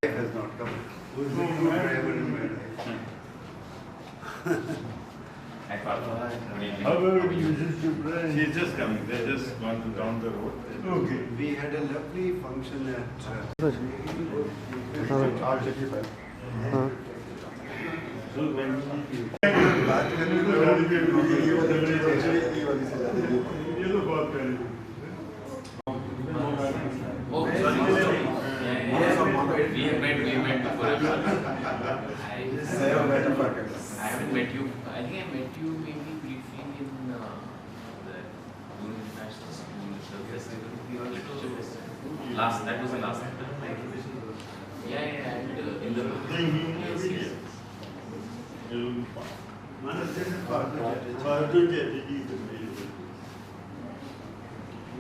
Has not come. Who is the new driver in my life? However, you just to play. She's just coming. They just gone to down the road. Okay. We had a lovely function at Oh, sorry. We have met before. I haven't met you. I think I met you maybe briefly in the International School Festival. Literature Festival. That was the last time. Yeah, and in the yes.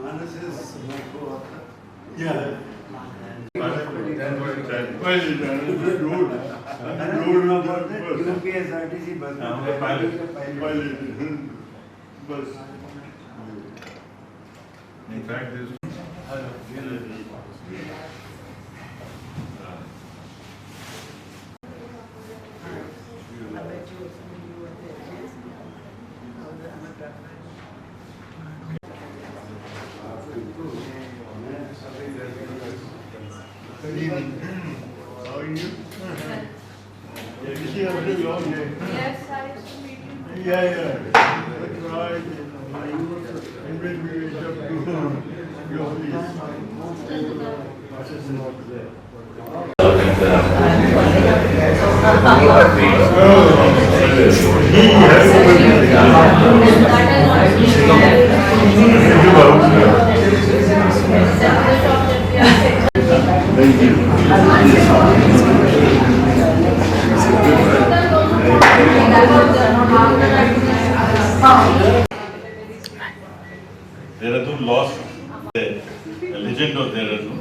Manas is my co-author. Yeah. UPSRTC bus. In fact, this. Good evening. How are you? You see, I've been long day. Yes, I used to meet you. Yeah. That's right. And when we went up to your place, I was not there. Thank you. Dehradun lost a legend of Dehradun,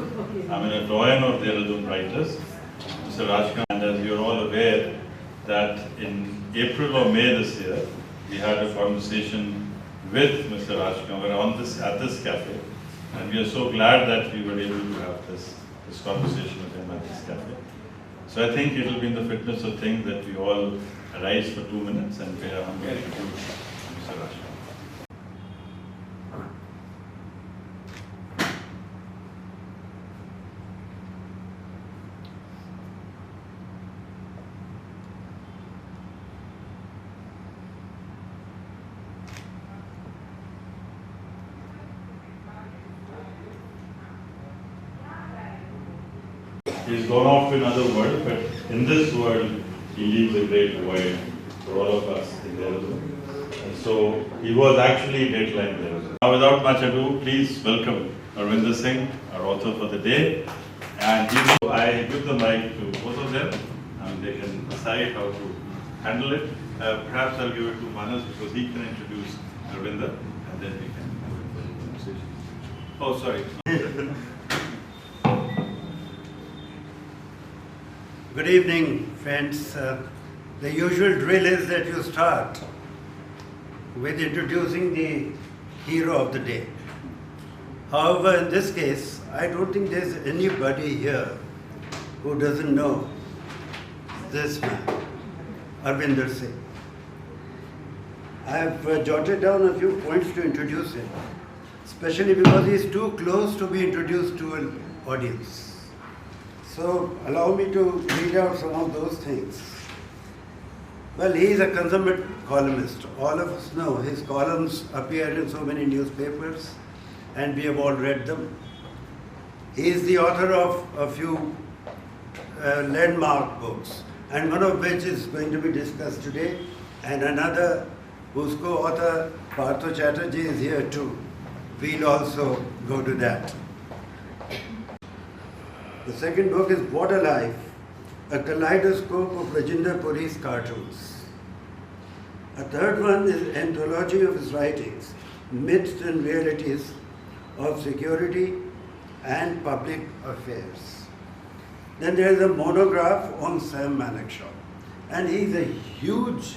a doyen of Dehradun writers, Mr. Rajkam. And as you're all aware, that in April or May this year, we had a conversation with Mr. Rajkam at this cafe, and we are so glad that we were able to have this conversation with him at this cafe. So I think it will be in the fitness of things that we all rise for 2 minutes and pay a humble tribute to Mr. Rajkam. He's gone off to another world, but in this world, he leaves a great void for all of us in Dehradun. And so, he was actually deadline Dehradun. Now, without much ado, please welcome Arvindar Singh, our author for the day. And I give the mic to both of them, and they can decide how to handle it. Perhaps I'll give it to Manas, because he can introduce Arvindar, and then we can have a conversation. Oh, sorry. Good evening, friends. The usual drill is that you start with introducing the hero of the day. However, in this case, I don't think there's anybody here who doesn't know this man, Arvindar Singh. I have jotted down a few points to introduce him, especially because he is too close to be introduced to an audience. So allow me to read out some of those things. Well, he is a consummate columnist. All of us know his columns appear in so many newspapers. and we have all read them. He is the author of a few landmark books, and one of which is going to be discussed today, and another whose co-author Partho Chatterjee is here too. We'll also go to that. The second book is What a Life, a kaleidoscope of Rajinder Puri's cartoons. A third one is Anthology of his writings, Myths and Realities of Security and Public Affairs. Then there is a monograph on Sam Manekshaw, and he's a huge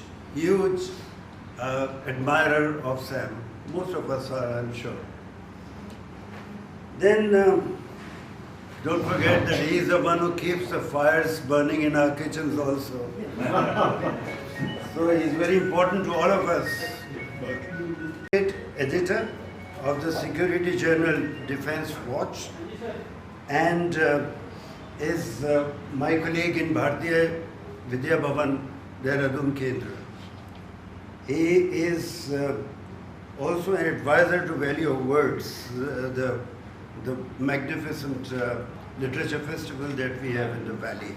admirer of Sam. Most of us are, I'm sure. Then don't forget that he is the one who keeps the fires burning in our kitchens also. So he is very important to all of us. Editor of the Security Journal Defense Watch, and is my colleague in Bharatiya Vidya Bhavan, Dehradun Kendra. He is also an advisor to Valley of Words, the magnificent literature festival that we have in the valley.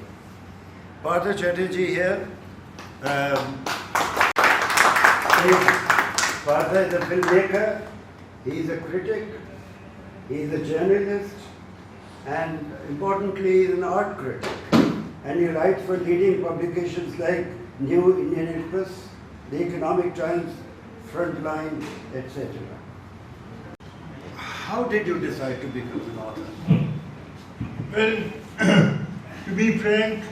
Partho Chatterjee here. Partho is a filmmaker, he is a critic, he is a journalist, and importantly, he is an art critic. And he writes for leading publications like New Indian Express, The Economic Times, Frontline, etc. How did you decide to become an author? Well, to be frank,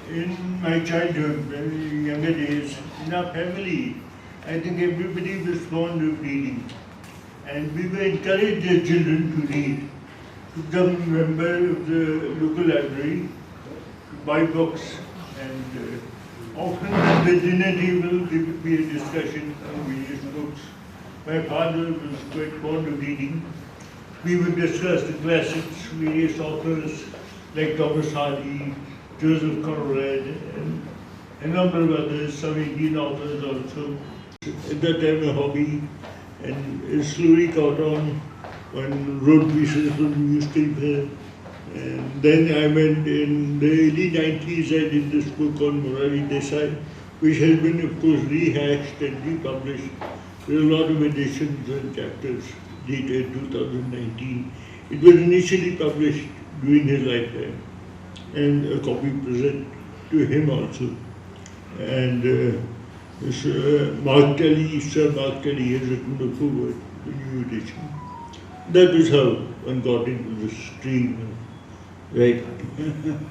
in my childhood, very younger days, in our family, I think everybody was fond of reading. And we were encouraged as children to read, to become a member of the local library, to buy books, and often at the dinner table there would be a discussion on various books. My father was quite fond of reading. We would discuss the classics, various authors like Thomas Hardy, Joseph Conrad, and a number of others, some Indian authors also. At that time a hobby, and it slowly caught on wrote pieces for the newspaper. And then I went in the early 90s, I did this book on Morari Desai, which has been of course rehashed and republished. There are a lot of editions and chapters dated 2019. It was initially published during his lifetime, and a copy present to him also. And Mark Kelly, Sir Mark Kelly has written the foreword, the new edition. That was how one got into the stream. Right.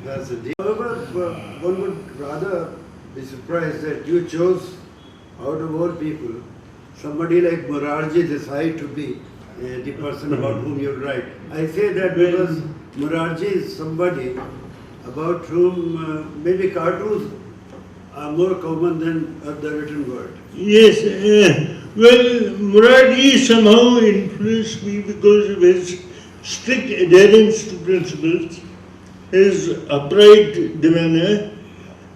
That's a deal. However, one would rather be surprised that you chose, out of all people, somebody like Morarji Desai to be the person about whom you write. I say that because Morarji is somebody about whom maybe cartoons are more common than the written word. Yes, well, Morarji somehow influenced me because of his strict adherence to principles, his upright demeanor,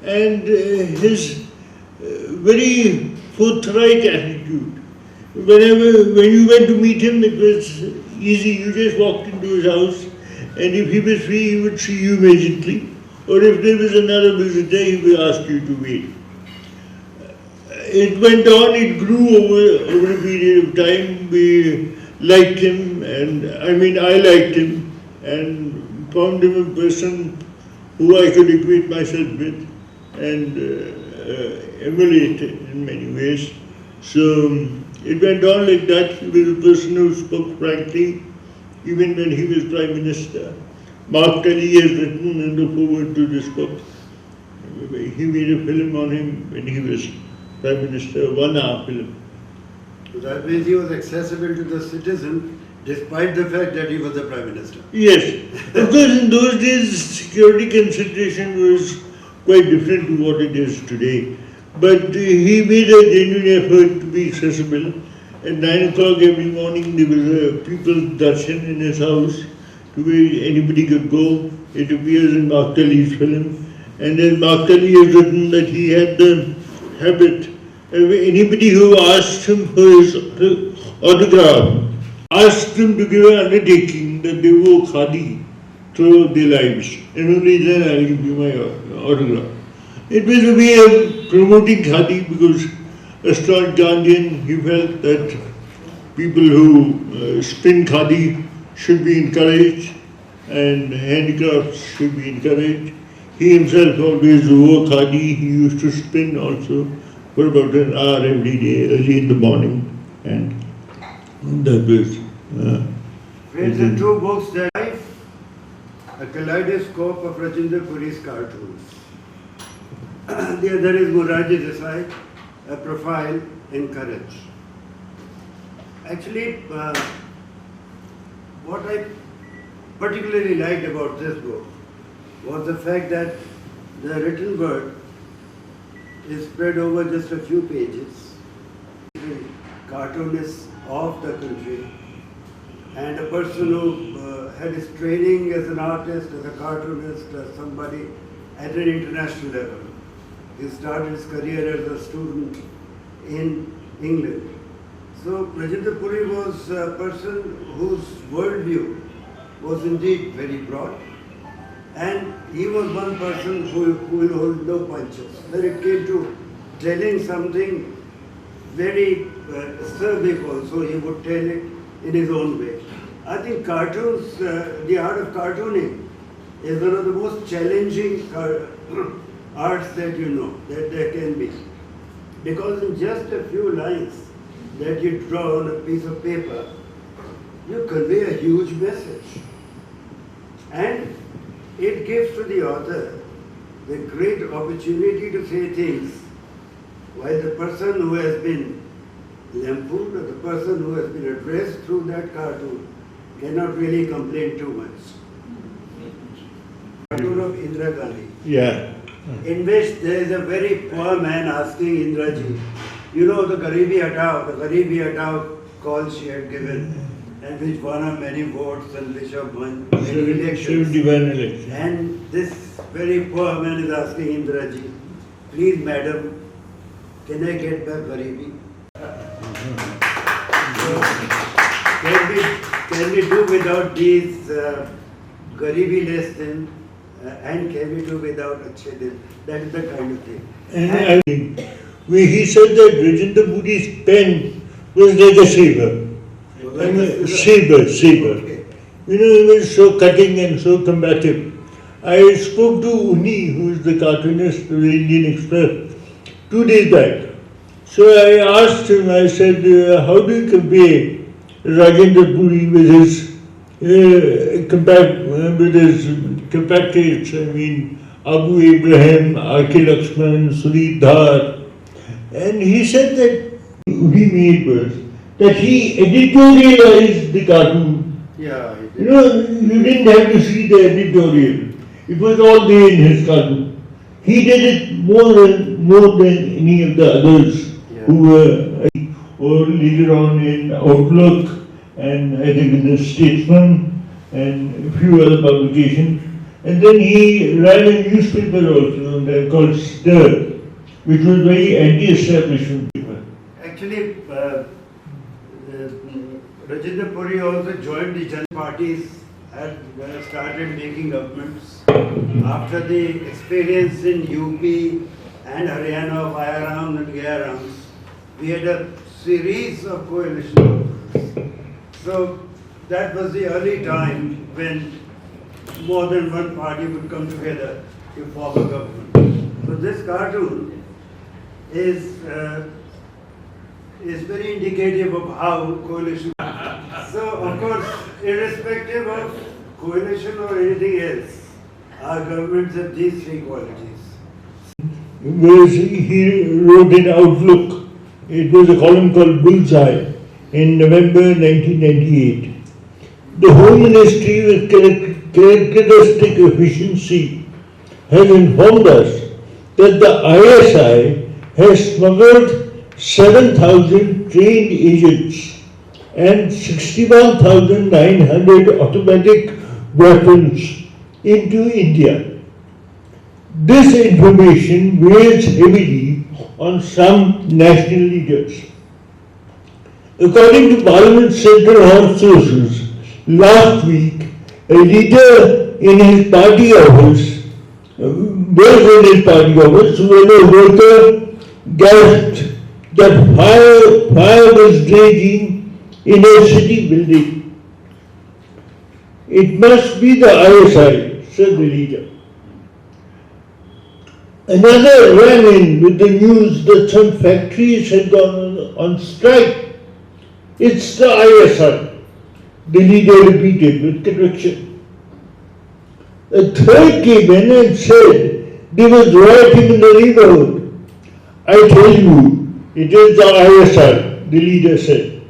and his very forthright attitude. When you went to meet him, it was easy. You just walked into his house, and if he was free, he would see you immediately. Or if there was another visitor, he would ask you to wait. It went on, it grew over a period of time. We liked him, and I liked him, and found him a person who I could equate myself with and emulate in many ways. So it went on like that. He was a person who spoke frankly, even when he was Prime Minister. Mark Kelly has written in the foreword to this book. He made a film on him when he was Prime Minister, a 1-hour film. So that means he was accessible to the citizen despite the fact that he was the Prime Minister. Yes, of course in those days security consideration was quite different to what it is today. But he made a genuine effort to be accessible. At 9 o'clock every morning there was a people's darshan in his house to where anybody could go. It appears in Mark Kelly's film. And then Mark Kelly has written that he had the habit of anybody who asked him for his autograph, asked them to give an undertaking that they wore khadi throughout their lives, and only then I'll give you my autograph. It was a way of promoting khadi because as staunch Gandhian, he felt that people who spin khadi should be encouraged and handicrafts should be encouraged. He himself always wore khadi. He used to spin also for about an hour every day, early in the morning, and that was. Friends, the two books that a kaleidoscope of Rajinder Puri's cartoons. The other is Murarji Desai, a profile in courage. Actually, what I particularly liked about this book was the fact that the written word is spread over just a few pages. Cartoonists of the country and a person who had his training as an artist, as a cartoonist, as somebody at an international level. He started his career as a student in England. So Rajinder Puri was a person whose worldview was indeed very broad, and he was one person who will hold no punches. When it came to telling something very acerbic also, he would tell it in his own way. I think cartoons, the art of cartooning is one of the most challenging arts that you know, that there can be. Because in just a few lines that you draw on a piece of paper, you convey a huge message. And it gives to the author the great opportunity to say things while the person who has been lampooned or the person who has been addressed through that cartoon cannot really complain too much. Cartoon of Indira Gandhi. Yeah. In which there is a very poor man asking Indraji, you know the Garibi Hatao call she had given, and which won her many votes and which have won many elections. 71 elections. And this very poor man is asking Indraji, please madam, can I get back Garibi? So, can we do without these Garibi less than and can we do without Achhe Din? That is the kind of thing. And I think he said that Rajinder Puri's pen was like a saber. I mean, saber. Okay. You know, he was so cutting and so combative. I spoke to Uni, who is the cartoonist of the Indian Express, 2 days back. So I asked him, I said, how do you compare Rajendra Puri with his compatriots, I mean, Abu Ibrahim, Akil Lakshman, Sudeep Dhar. And he said that he made was that he editorialized the cartoon. Yeah, he did. You know, you didn't have to see the editorial. It was all there in his cartoon. He did it more than any of the others who were, or later on in Outlook, and I think in the Statesman, and a few other publications. And then he ran a newspaper also called Stir, which was very anti-establishment paper. Actually, Rajinder Puri also joined the Jan parties and started making governments. After the experience in UP and Haryana of Ayarams and Gayarams, we had a series of coalition governments. So that was the early time when more than one party would come together to form a government. So this cartoon is very indicative of how coalition. So of course, irrespective of coalition or anything else, our governments have these three qualities. He wrote in Outlook, it was a column called Bullseye in November 1998. The Home Ministry with characteristic efficiency has informed us that the ISI has smuggled 7,000 trained agents and 61,900 automatic weapons into India. This information weighs heavily on some national leaders. According to Parliament Central Hall sources, last week, a leader in his party office, when a worker gasped that fire was raging in a city building. It must be the ISI, said the leader. Another ran in with the news that some factories had gone on strike. It's the ISI, the leader repeated with conviction. A third came in and said there was rioting in the neighborhood. I tell you, it is the ISI, the leader said.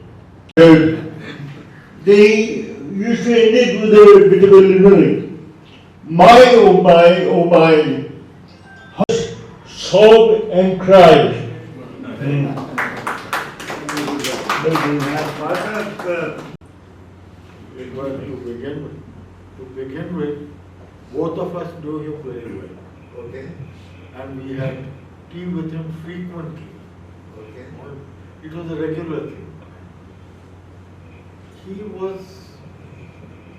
They used to end it with a bit of a lyric. My, oh my, sob and cry. It was to begin with, both of us knew him very well. Okay. And we had tea with him frequently. Okay. It was a regular thing. He was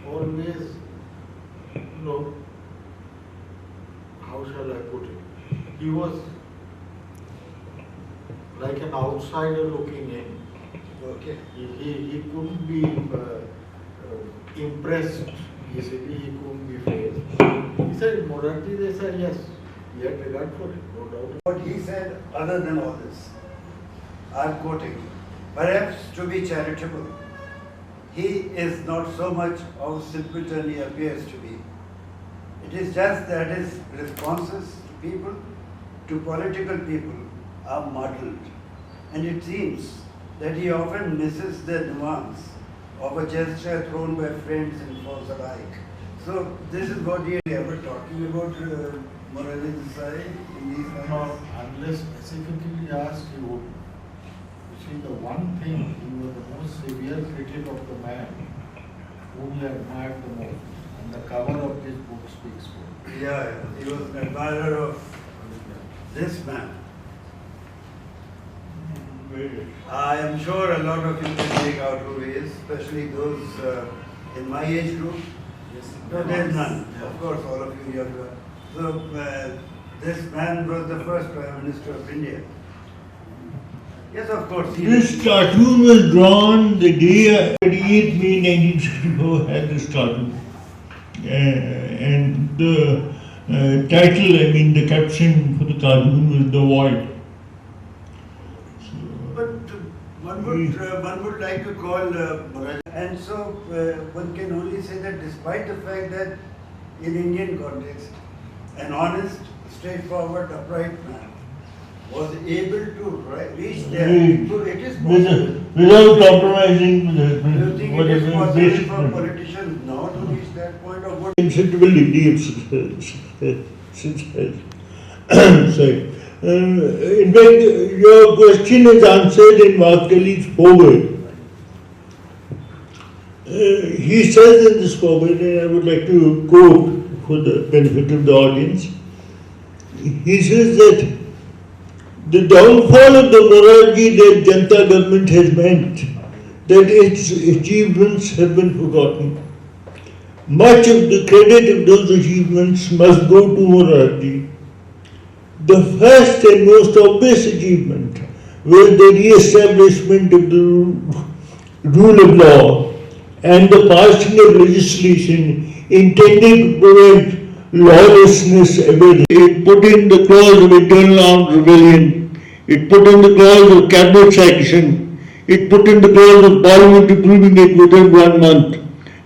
always, how shall I put it? He was like an outsider looking in. Okay. He couldn't be impressed easily, he couldn't be fazed. He said, Morality, they said yes. He had regard for it, no doubt. What he said, other than all this, I'm quoting, perhaps to be charitable, he is not so much of simpleton he appears to be. It is just that his responses to people, to political people, are muddled. And it seems that he often misses the nuance of a gesture thrown by friends and foes alike. So this is what he ever talking about Morality Desai in these lines? No, unless specifically asked, he would. You see, the one thing, he was the most severe critic of the man whom he admired the most. And the cover of this book speaks for it. Yeah, he was an admirer of this man. I am sure a lot of you can make out who he is, especially those in my age group. No, there's none. Of course, all of you younger. So, this man was the first Prime Minister of India. Yes, of course. This cartoon was drawn the day 28 May 1964 had this cartoon. And the title, the caption for the cartoon was The Void. But one would like to call Morality. And so one can only say that despite the fact that in Indian context, an honest, straightforward, upright man was able to reach there. So it is possible. Without compromising with Do you think it is possible basic for politicians now to reach that point of what? considerable degree of success. Sorry. In fact, your question is answered in Mark-Kelly's foreword. He says in this foreword, and I would like to quote for the benefit of the audience, he says that the downfall of the morality-led Janata government has meant that its achievements have been forgotten. Much of the credit of those achievements must go to morality. The first and most obvious achievement was the re-establishment of the rule of law and the passing of legislation intended to prevent lawlessness ever. It put in the clause of internal armed rebellion, it put in the clause of cabinet sanction, it put in the clause of parliament approving it within 1 month,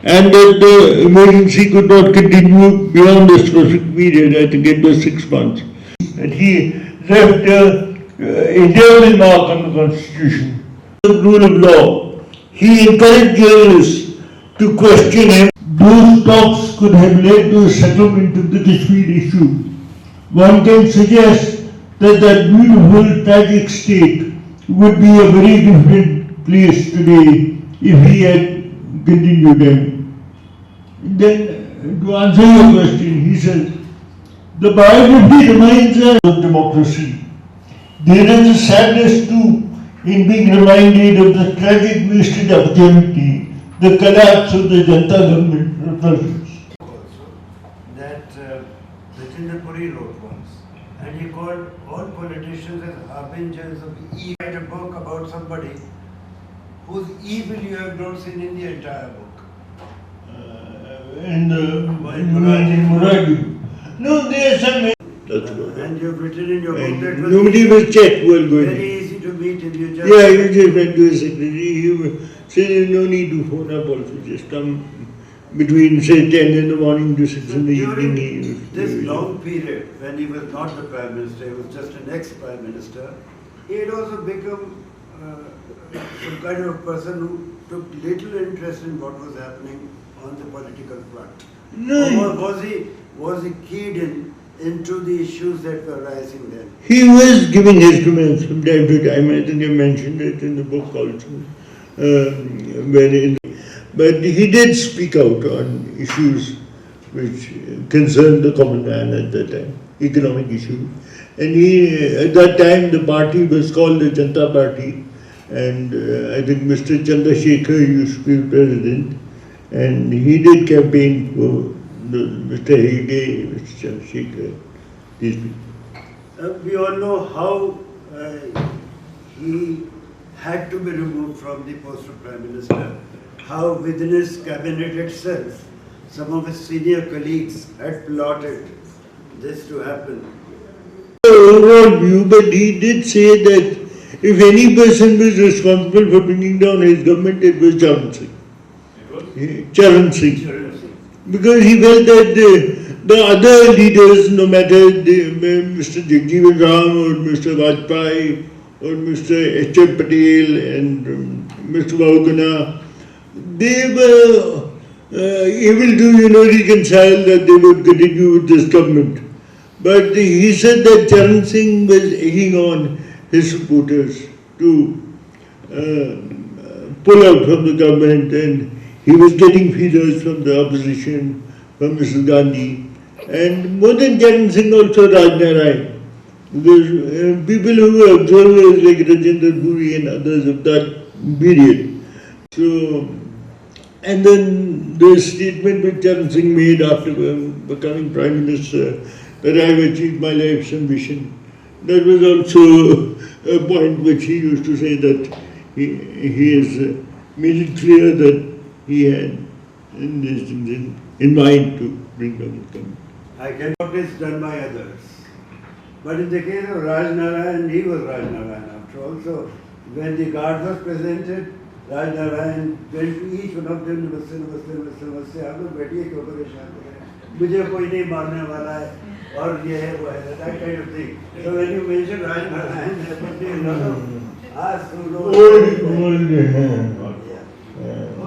and that the emergency could not continue beyond a specific period. I think it was 6 months. And he left indelible mark on the Constitution. The rule of law. He encouraged journalists to question him. Those talks could have led to a settlement of the Kashmir issue. One can suggest that that beautiful, tragic state would be a very different place today if he had continued them. Then, to answer your question, he says, the biography reminds us of democracy. There is a sadness too in being reminded of the tragic wasted opportunity, the collapse of the Janata government process. That Jitendra wrote once, and he called all politicians as harbingers of evil. Write a book about somebody whose evil you have not seen in the entire book. Muradu. No, there are some. That's good. And you've written in your book that was Nobody will check who will go very in. easy to meet if you just... Yeah, you just went to a secretary. He said there's no need to phone up also. Just come between, say, 10 in the morning to 6 in the During evening. this long period, when he was not the Prime Minister, he was just an ex-Prime Minister, he had also become some kind of person who took little interest in what was happening on the political front. No. Or was he keyed into the issues that were rising then? He was giving his comments from time to time. I think I mentioned it in the book also. But he did speak out on issues which concerned the common man at that time, economic issues. And at that time, the party was called the Janata Party, and I think Mr. Chandrasekhar used to be president, and he did campaign for Mr. Hegde, Mr. Chandrasekhar, these people. We all know how he had to be removed from the post of Prime Minister, how within his cabinet itself, some of his senior colleagues had plotted this to happen. Overall view, but he did say that if any person was responsible for bringing down his government, it was Charan Singh. Charan Singh. Because he felt that the other leaders, no matter Mr. Jagjeevan Ram or Mr. Vajpayee or Mr. H.M. Patel and Mr. Vaugana, they were able to, reconcile that they would continue with this government. But he said that Charan Singh was egging on his supporters to pull out from the government, and he was getting feeders from the opposition, from Mrs. Gandhi, and more than Charan Singh also Raj Narayan. Because people who were observers like Rajendra Puri and others of that period. So, and then the statement which Charan Singh made after becoming Prime Minister, that I have achieved my life's ambition. That was also a point which he used to say, that he has made it clear that he had in mind to bring down the government. I get what is done by others. But in the case of Raj Narayan, he was Raj Narayan after all. So when the card was presented, Raj Narayan went to each one of them, namaste, आप लोग बैठिए क्यों परेशान हो रहे हैं, मुझे कोई नहीं मारने वाला है, और ये है वो है, that kind of thing. So when you mention Raj Narayan, ask who knows.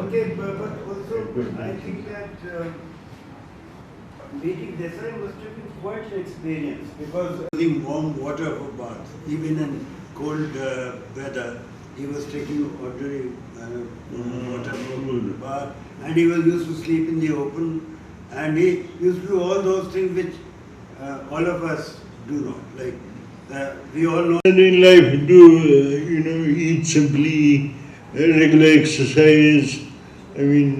Okay, but also I think that meeting Desai must have been quite an experience, because using warm water for bath, even in cold weather, he was taking ordinary water for bath, and he was used to sleep in the open, and he used to do all those things which all of us do not. Like we all know. In life, do eat simply, regular exercise. I mean,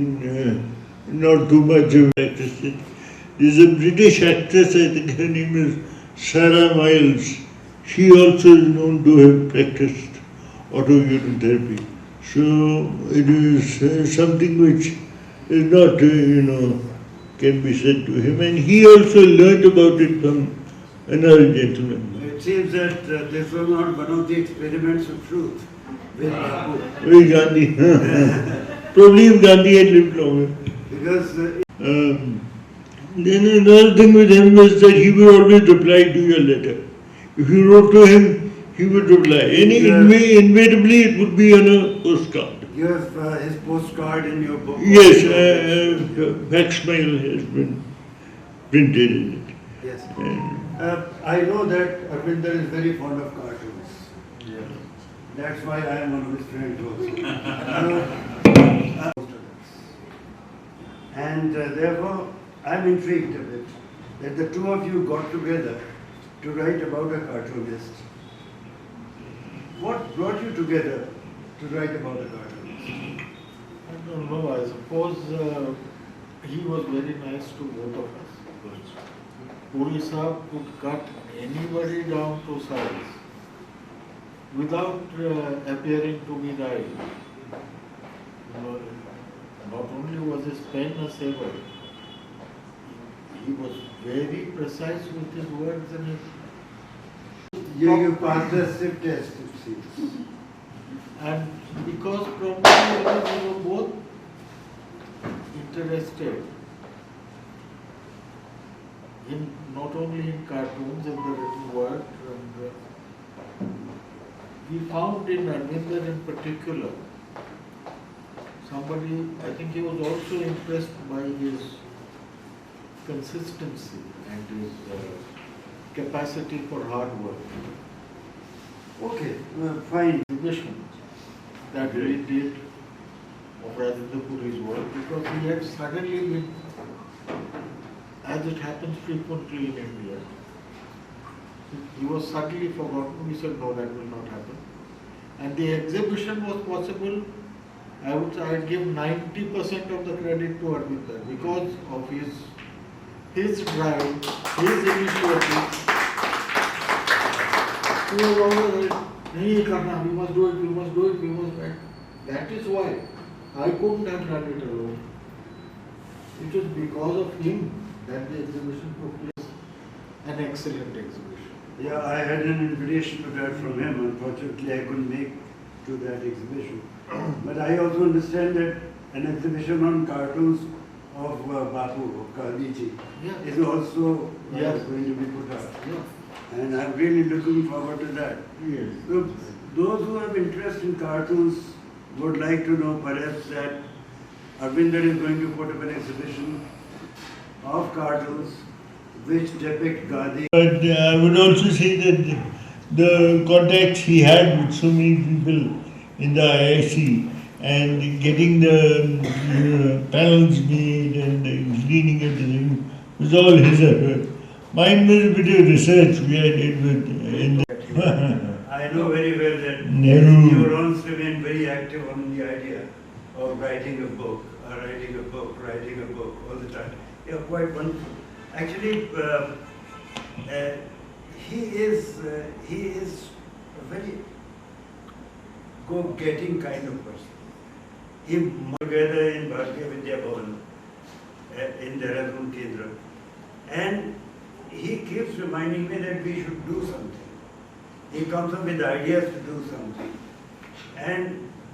not too much of practice. There's a British actress, I think her name is Sarah Miles. She also is known to have practiced autoimmune therapy. So it is something which is not, can be said to him. And he also learnt about it from another gentleman. It seems that this was not one of the experiments of truth with Babu. With Gandhi. Probably if Gandhi had lived longer. Because then another thing with him was that he would always reply to your letter. If you wrote to him, he would reply. Invariably, it would be on a postcard. you have his postcard in your book. Yes, Faxmail has been printed in it. Yes. And I know that Arvindar is very fond of cartoons. Yeah. That's why I am one of his friends also. And therefore, I'm intrigued a bit that the two of you got together to write about a cartoonist what brought you together to write about the cartoons? I don't know, I suppose he was very nice to both of us. Puri Saab could cut anybody down to size without appearing to be right. You know, not only was his pen a saver, he was very precise with his words and his. You passed the SIP test, it seems. And because probably we were both interested in not only in cartoons and the written word, and we found in Arvindar in particular somebody, I think he was also impressed by his consistency and his capacity for hard work. Okay, fine. Exhibition that we did of Arvindar Puri's work, because he had suddenly been, as it happens frequently in India, he was suddenly forgotten. We said, no, that will not happen. And the exhibition was possible. I'd give 90% of the credit to Arvindar because of his drive, his initiative. He was always like, "Nahi karna, we must do it, we must do it, we must do it." That is why I couldn't have done it alone. It was because of him that the exhibition took place. An excellent exhibition. Yeah, I had an invitation to that from him. Unfortunately, I couldn't make to that exhibition. But I also understand that an exhibition on cartoons of Bapu, of Gandhiji, Yeah. is also Yes. going to be put up. Yeah. And I'm really looking forward to that. Yes. So, those who have interest in cartoons would like to know perhaps that Arvindar is going to put up an exhibition of cartoons which depict Gandhi. But I would also say that the contacts he had with so many people in the IIC and getting the panels made and leading everything was all his effort. Mine was a bit of research we I did with in the I know very well that Nehru. you once remained very active on the idea of writing a book all the time. You're quite wonderful. Actually, he is a very go-getting kind of person. He together in Bharatiya Vidya Bhavan in Dehradun Kendra, and he keeps reminding me that we should do something. He comes up with ideas to do something, and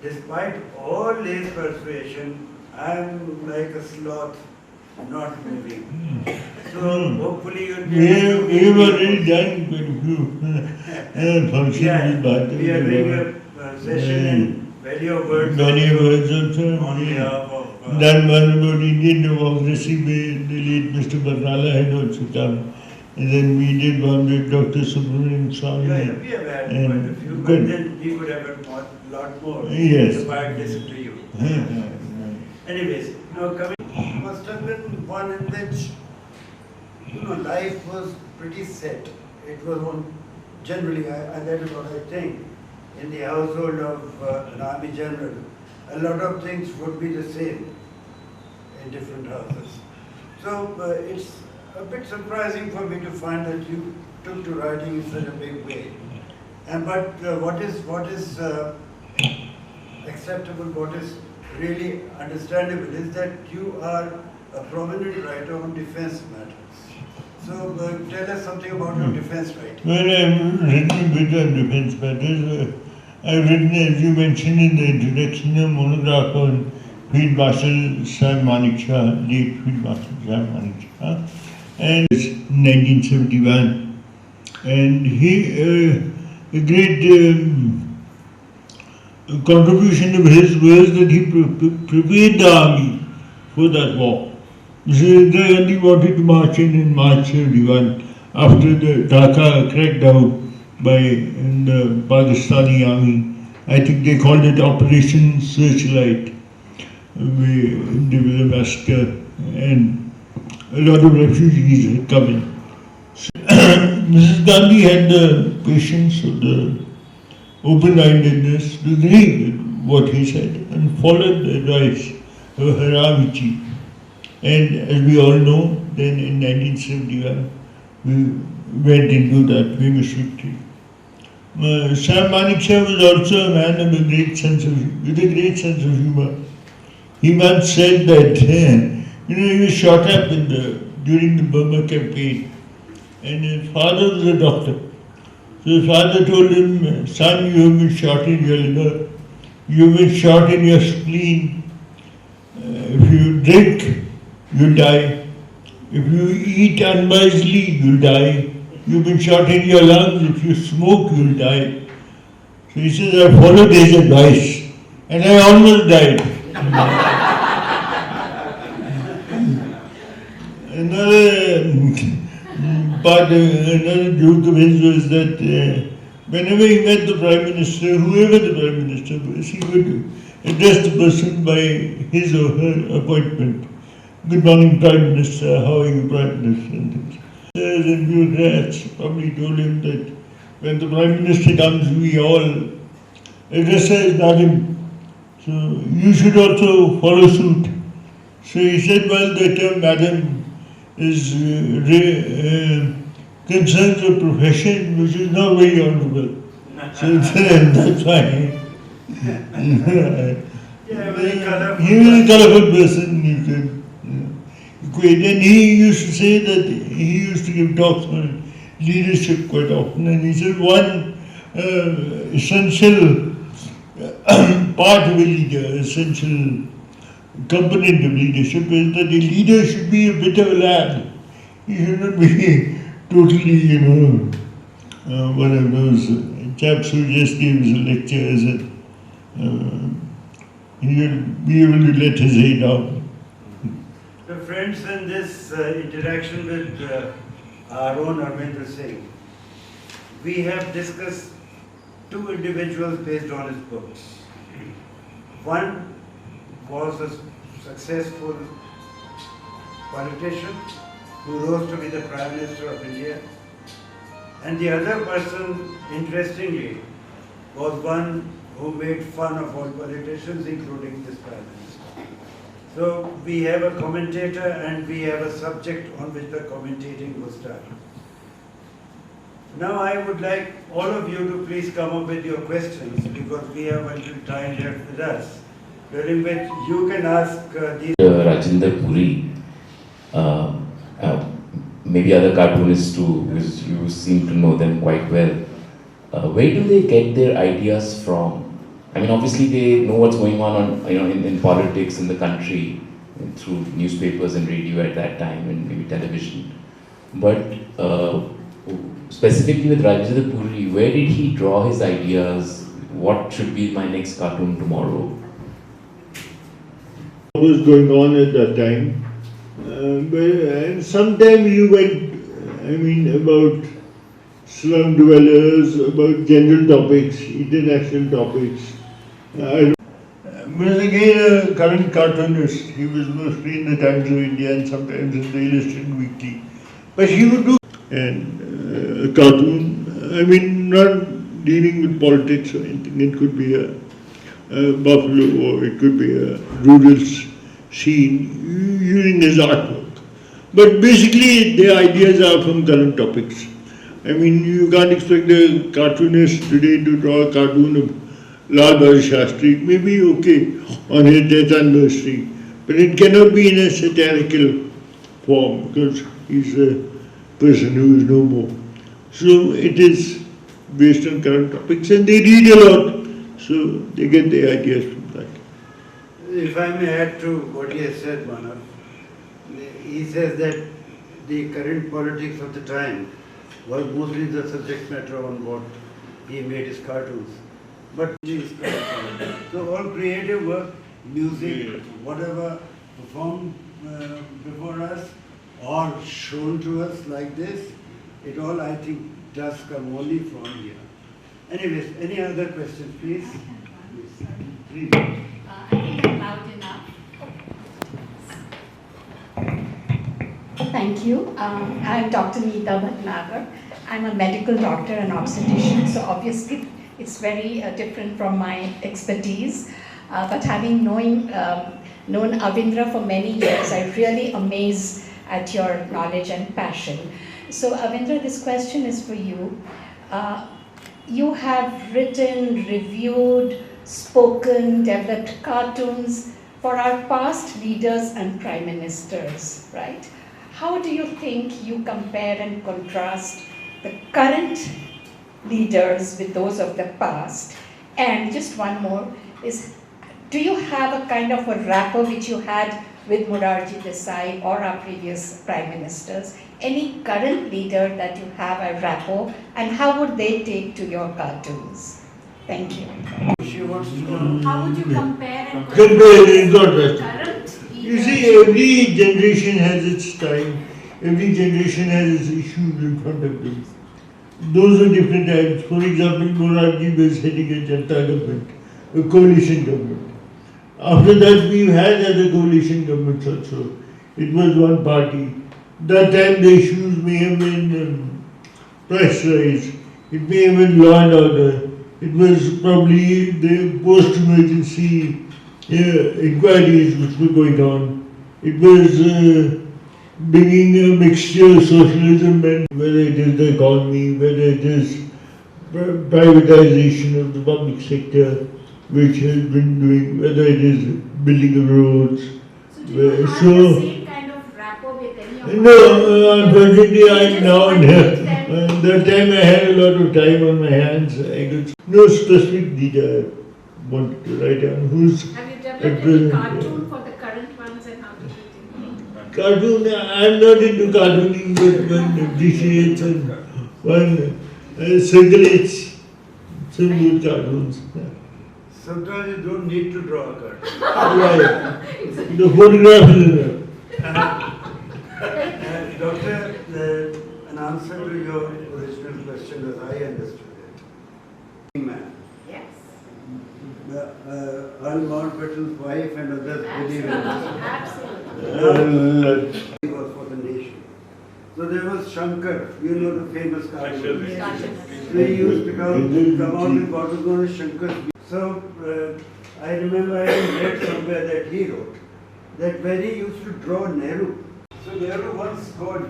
despite all his persuasion, I'm like a sloth, not moving. So hopefully you'll be able to We were already done quite a few functions with Bharatiya we are doing Vidya a session in Valley of Words. Many words also. On behalf of That one about Indian democracy, the late Mr. Barnala had also come. And then we did one with Dr. Subramanian Swami. Yeah, we have had And quite a few, but good. then we could have a lot more. Yes. If I had listened to you. Anyways, now coming, must have been one in which, life was pretty set. It was on, generally, that is what I think, in the household of an army general, a lot of things would be the same in different houses. So it's a bit surprising for me to find that you took to writing in such a big way. But what is acceptable, what is really understandable is that you are a prominent writer on defense matters. So tell us something about your defense writing. Well, I've written a bit on defense matters. I've written, as you mentioned in the introduction, a monograph on Field Marshal Sam Manik Shah, late Field Marshal Sam Manik Shah, and it's 1971. And he, a great contribution of his was that he prepared the army for that war. Indira Gandhi wanted to march in March 71 after the Dhaka crackdown by the Pakistani army. I think they called it Operation Searchlight. There was a massacre and a lot of refugees had come in. So, Mrs. Gandhi had the patience of the open-mindedness to read what he said and followed the advice of Haramichi. And as we all know, then in 1971, we went into that famous victory. Sam Manekshaw was also a man of a great sense of, with a great sense of humor. He once said that, he was shot up during the Burma campaign, and his father was a doctor. So his father told him, son, you have been shot in your liver, you have been shot in your spleen. If you drink, you'll die. If you eat unwisely, you'll die. You've been shot in your lungs. If you smoke, you'll die. So he says, I followed his advice and I almost died. Another joke of his was that whenever he met the Prime Minister, whoever the Prime Minister was, he would address the person by his or her appointment. Good morning, Prime Minister, how are you, Prime Minister? And things. And bureaucrats probably told him that when the Prime Minister comes, we all address her as Madam. So you should also follow suit. So he said, well, the term Madam is concerns a profession which is not very honorable. So that's why. Yeah, very colorful. He was a colorful person, you could equate. And he used to say that he used to give talks on leadership quite often. And he said one essential part of a leader, essential component of leadership is that a leader should be a bit of a lad. He should not be totally, one of those chaps who just gives lectures and he will be able to let his head down. So friends, in this interaction with our own Arvindar Singh, we have discussed two individuals based on his books. One was a successful politician who rose to be the Prime Minister of India. And the other person, interestingly, was one who made fun of all politicians, including this Prime Minister. So we have a commentator and we have a subject on which the commentating was done. Now I would like all of you to please come up with your questions because we have a little time left with us, during which you can ask these. Rajinder Puri, maybe other cartoonists too, because you seem to know them quite well. Where do they get their ideas from? I mean, obviously they know what's going on in politics in the country through newspapers and radio at that time and maybe television. But specifically with Rajinder Puri, where did he draw his ideas? What should be my next cartoon tomorrow? What was going on at that time? And sometimes you went, about slum dwellers, about general topics, international topics. Was again a current cartoonist. He was mostly in the Times of India and sometimes in the Illustrated Weekly. But he would do a cartoon, not dealing with politics or anything. It could be a buffalo or it could be a rural scene using his artwork. But basically the ideas are from current topics. You can't expect a cartoonist today to draw a cartoon of Lal Bahadur Shastri. It may be okay on his death anniversary, but it cannot be in a satirical form because he's a person who is no more. So it is based on current topics and they read a lot, so they get their ideas from that. If I may add to what he has said, Manav, he says that the current politics of the time was mostly the subject matter on what he made his cartoons. But so all creative work, music, whatever performed before us or shown to us like this, it all I think does come only from here. Anyways, any other questions, please? Please. I think I'm loud enough. Thank you. I'm Dr. Neeta Bhatnagar. I'm a medical doctor and obstetrician, so obviously It's very different from my expertise. But having known Arvindar for many years, I really amaze at your knowledge and passion. So Arvindar, this question is for you. You have written, reviewed, spoken, developed cartoons for our past leaders and prime ministers, right? How do you think you compare and contrast the current leaders with those of the past? And just one more is, do you have a kind of a rapport which you had with Morarji Desai or our previous prime ministers? Any current leader that you have a rapport, and how would they take to your cartoons? Thank you. She wants to know. How would you compare and Compare, got that. current You leaders? see, every generation has its time. Every generation has its issues in front of them. Those are different times. For example, Morarji was heading a Janata government, a coalition government. After that, we've had other coalition governments also. It was one party. That time the issues may have been price rise. It may have been law and order. It was probably the post-emergency inquiries which were going on. It was bringing a mixture of socialism, and whether it is the economy, whether it is privatization of the public sector, which has been doing, whether it is building of roads. So do you have the same kind of rapport with any of No, unfortunately, I'm Just now one in with them. that time I had a lot of time on my hands. I could no specific leader I wanted to write down. Who's Have you at developed any present- cartoon for the current ones, and how do you think? Cartoon, I'm not into cartooning, but one appreciates and one circulates some good cartoons. Sometimes you don't need to draw a card. Right. The photograph is enough. Doctor, an answer to your original question as I understood it. Man. Yes. Earl Mountbatten's wife and others believe in Absolutely. this. He was for the nation. So there was Shankar, you know the famous cartoon. So he used to come out with what was known as Shankar's. So I remember I read somewhere that he wrote that when he used to draw Nehru. So Nehru once called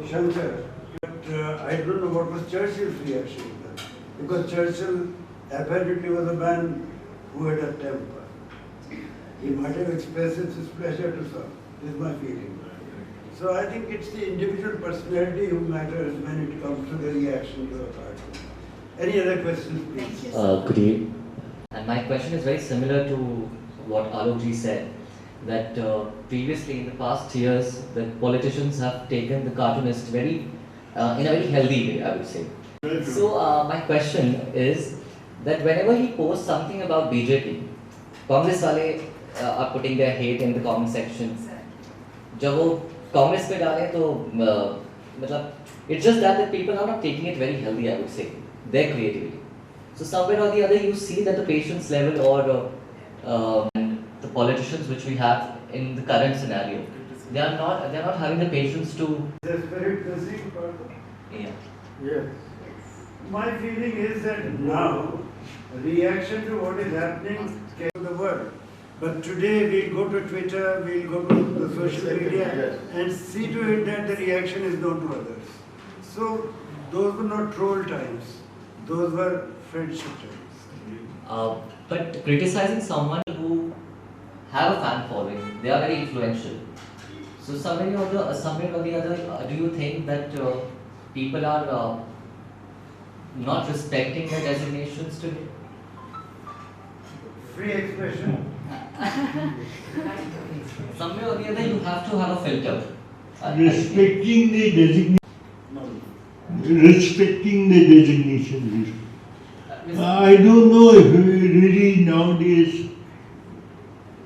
Shankar, but I don't know what was Churchill's reaction to that. Because Churchill apparently was a man who had a temper. He might have expressed his displeasure to some, is my feeling. So I think it's the individual personality who matters when it comes to the reaction to a cartoon. Any other questions, please? Thank you. Good evening. And my question is very similar to what Alokji said, that previously in the past years, the politicians have taken the cartoonist very, in a very healthy way, I would say. So my question is that whenever he posts something about BJP, Congress wale are putting their hate in the comment section. जब वो कांग्रेस पे डाले तो मतलब it's just that the people are not taking it very healthy, I would say, their creativity. So somewhere or the other you see that the patience level or the politicians which we have in the current scenario, they are not having the patience to. The spirit missing part. Yeah. Yeah. My feeling is that now reaction to what is happening came to the world. But today we'll go to Twitter, we'll go to the social media and see to it that the reaction is known to others. So those were not troll times, those were friendship times. But criticizing someone who have a fan following, they are very influential. So somewhere or the other, do you think that people are not respecting their designations today? Free expression. Somewhere or the other, you have to have a filter. Respecting the designation. Respecting the designation. I don't know if really nowadays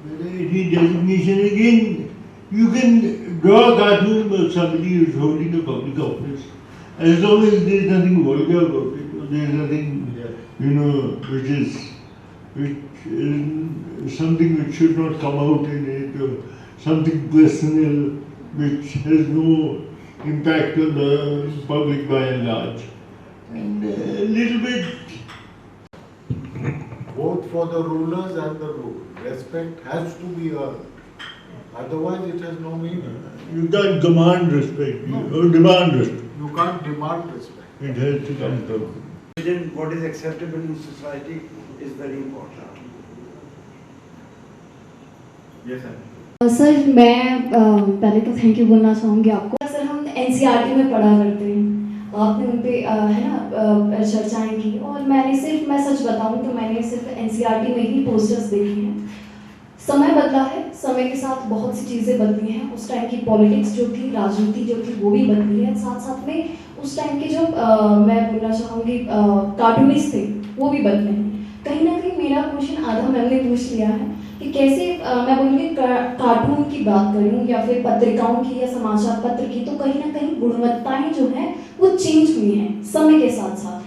whether any designation again. You can draw a cartoon about somebody who is holding a public office, as long as there is nothing vulgar about it, or there is nothing, which is something which should not come out in it, or something personal which has no impact on the public by and large. And a little bit both for the rulers and the ruled. Respect has to be earned. Otherwise, it has no meaning. You can't command respect, or demand respect. You can't demand respect. It has to come from. Within what is acceptable in society is very important. Yes, sir. Sir मैं पहले तो thank you बोलना चाहूँगी आपको। Sir हम NCERT में पढ़ा करते हैं, आपने उन पे है ना चर्चाएं की, और मैं सच बताऊँ तो मैंने सिर्फ एनसीईआरटी में ही पोस्टर्स देखे हैं। समय बदला है, समय के साथ बहुत सी चीज़ें बदली हैं। उस टाइम की पॉलिटिक्स जो थी, राजनीति जो थी, वो भी बदली है। साथ साथ में उस टाइम के जो मैं बोलना चाहूँगी कार्टूनिस्ट थे, वो भी बदले हैं। कहीं ना कहीं मेरा क्वेश्चन आधा मैंने पूछ लिया है कि कैसे मैं बोलूँगी कार्टून की बात करूँ या फिर पत्रिकाओं की या समाचार पत्र की, तो कहीं ना कहीं गुणवत्ताएं जो हैं वो चेंज हुई हैं समय के साथ साथ।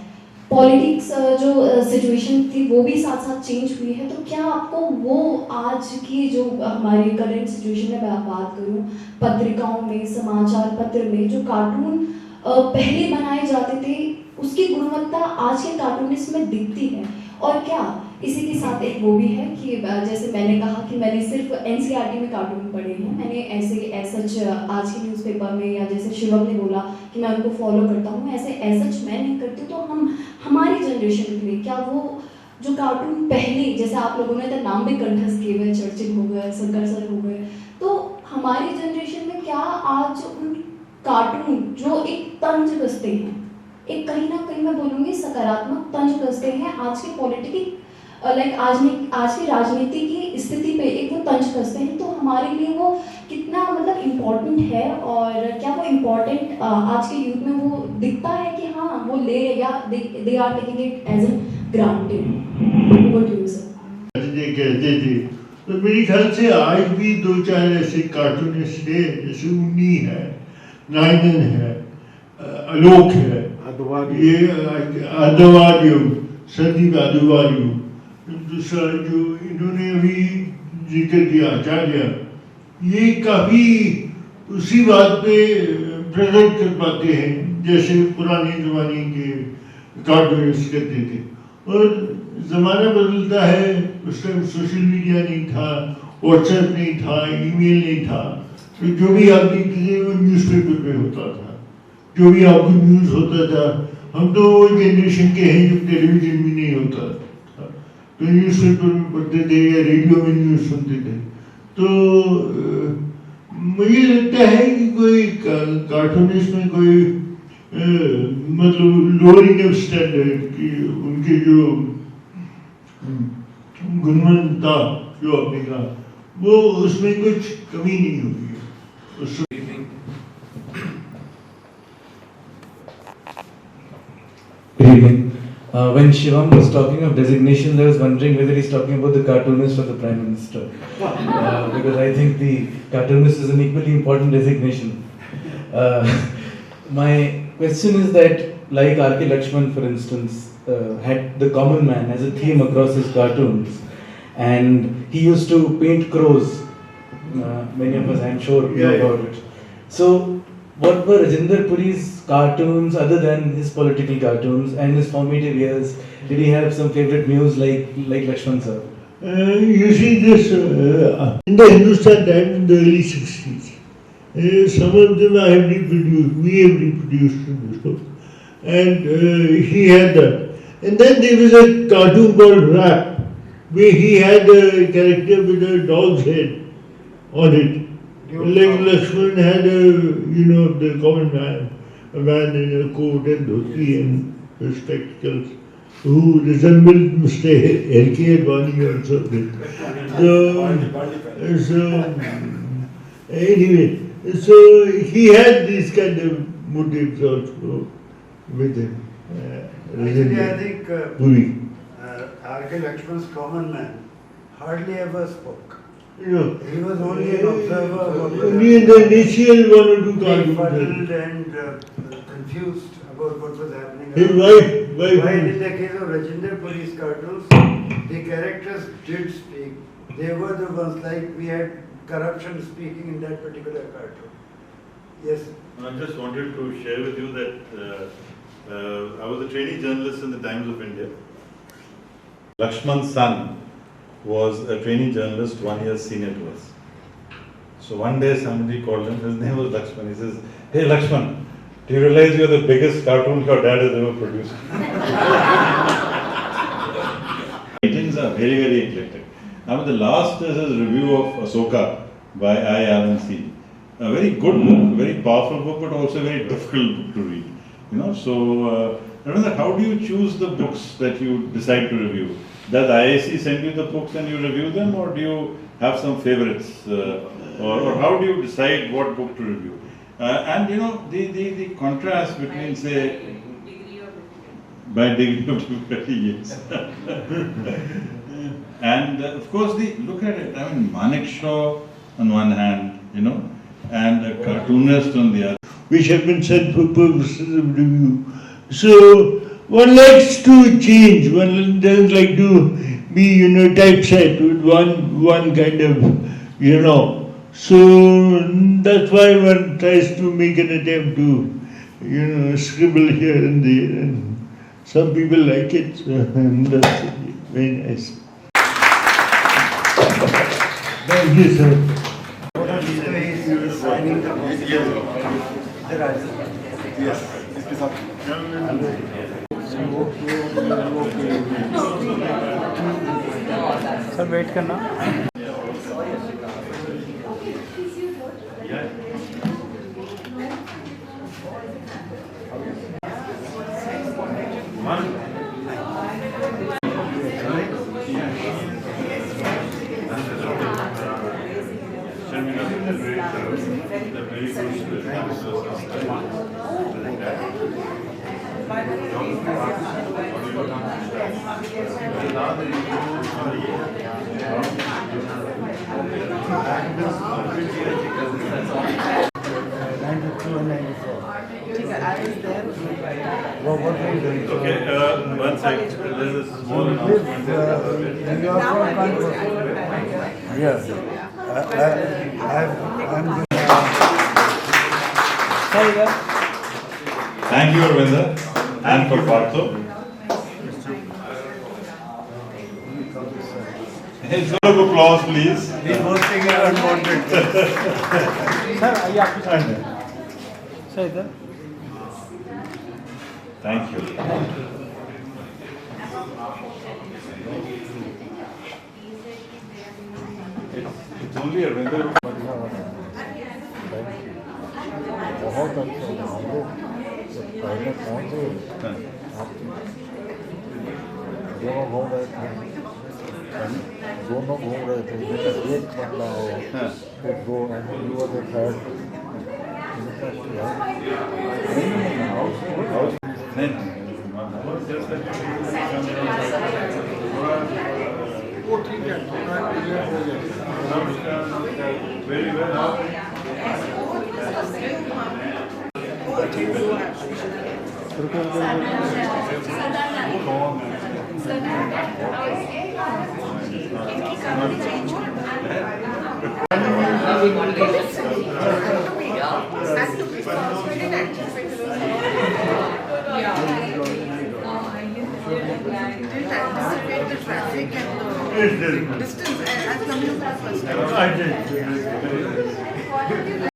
पॉलिटिक्स जो सिचुएशन थी वो भी साथ साथ चेंज हुई है। तो क्या आपको वो आज की जो हमारी करंट सिचुएशन में मैं बात करूँ, पत्रिकाओं में, समाचार पत्र में जो कार्टून पहले बनाए जाते थे, उसकी गुणवत्ता आज के कार्टूनिस्ट में दिखती है? और क्या इसी के साथ एक वो भी है कि जैसे मैंने कहा कि मैंने सिर्फ एनसीईआरटी में कार्टून पढ़े हैं, मैंने ऐसे सच आज के न्यूज़पेपर में, या जैसे शिवम ने बोला कि मैं उनको फॉलो करता हूँ, ऐसे सच मैं नहीं करती। तो हमारी जनरेशन के लिए क्या वो जो कार्टून पहले, जैसे आप लोगों ने तो नाम भी कंठस्थ किए हुए, चर्चिल हो गए, शंकर सर हो गए, तो हमारी जनरेशन में क्या आज उन कार्टून जो एक तंज कसते हैं, एक कहीं ना कहीं मैं बोलूँगी सकारात्मक तंज कसते हैं आज के पॉलिटिकल आज की राजनीति की स्थिति पे एक वो तंज कसते हैं, तो हमारे लिए वो कितना मतलब इम्पोर्टेंट है? और क्या वो इम्पोर्टेंट आज के यूथ में वो दिखता है कि हाँ वो ले रहे, या they are taking it as an granted? What do you say? ये कहते थे, तो मेरे ख्याल से आज भी दो चार ऐसे कार्टूनिस्ट है, जैसे उन्नी है, नायनन है, आलोक है, ये आदवार्य, संदीप आदवार्य, दूसरा जो इन्होंने अभी जिक्र किया आचार्य, ये काफी उसी बात पे प्रेजेंट कर पाते हैं जैसे पुराने जमाने के कार्टूनिस्ट करते थे। और जमाना बदलता है, उस टाइम सोशल मीडिया नहीं था, व्हाट्सएप नहीं था, ईमेल नहीं था, तो जो भी आप देखते थे वो न्यूज़पेपर पे होता था, जो भी आपको न्यूज़ होता था। हम तो वो जनरेशन के हैं जब टेलीविजन भी नहीं होता था, तो न्यूज़पेपर में पढ़ते थे या रेडियो में न्यूज़ सुनते थे। तो मुझे लगता है कि कोई कार्टूनिस्ट में कोई मतलब लोअरिंग ऑफ स्टैंडर्ड की उनकी जो गुणवत्ता जो आपने कहा, वो उसमें कुछ कमी नहीं होगी। Good evening. When Shivam was talking of designations, I was wondering whether he's talking about the cartoonist or the Prime Minister. Because I think the cartoonist is an equally important designation. My question is that, like R.K. Lakshman, for instance, had the common man as a theme across his cartoons, and he used to paint crows. Many of us, I'm sure, know about it. So, what were Rajinder Puri's cartoons other than his political cartoons and his formative years? Did he have some favorite muse like Lakshman sir? You see this in the Hindustan Times in the early 60s. Some of them I have reproduced, we have reproduced in this book. And he had that. And then there was a cartoon called Rap, where he had a character with a dog's head on it. Like Lakshman had the common man, a man in a coat and dhoti and spectacles, who resembled Mr. L.K. Advani or something. So he had these kind of motives also with him. Actually, I think Puri. R.K. Lakshman's common man hardly ever spoke. You know, He was only an observer of what was only in the initial one or two being cartoons. fuddled and confused about what was happening. His around. wife. While in the case of Rajinder Puri's cartoons, the characters did speak. They were the ones, like we had corruption speaking in that particular cartoon. Yes. I just wanted to share with you that I was a trainee journalist in the Times of India. Lakshman's son was a trainee journalist 1 year senior to us. So one day somebody called him, his name was Lakshman. He says, "Hey Lakshman, do you realize you're the biggest cartoon your dad has ever produced?" Ratings are very, very eclectic. Now the last is his review of Ahsoka by I. Alan C. A very good book, a very powerful book, but also a very difficult book to read. Arvindar, how do you choose the books that you decide to review? Does IIC send you the books and you review them, or do you have some favorites? Or how do you decide what book to review? The contrast between, say, by degree of difficulty, yes. And of course, look at it. I mean, Manik Shaw on one hand, and a cartoonist on the other. Which have been sent for purposes of review. So one likes to change. One doesn't like to be, typeset with one kind of, So that's why one tries to make an attempt to, scribble here and there, and some people like it. So that's very nice. Thank you, sir. Signing the book. Yes. इसके साथ sir wait करना Okay, one second. There's a small announcement. Yes. Thank you, Arvindar, and for Partho. A lot of applause, please. He's hosting an unwanted. Sir आइए आपकी side में sir इधर Thank you. It's only Arvindar. बहुत अच्छा हम लोग पहले पहुँचे दोनों घूम रहे थे एक बंदा है फिर दो थर्ड वो ठीक है Very well. I did.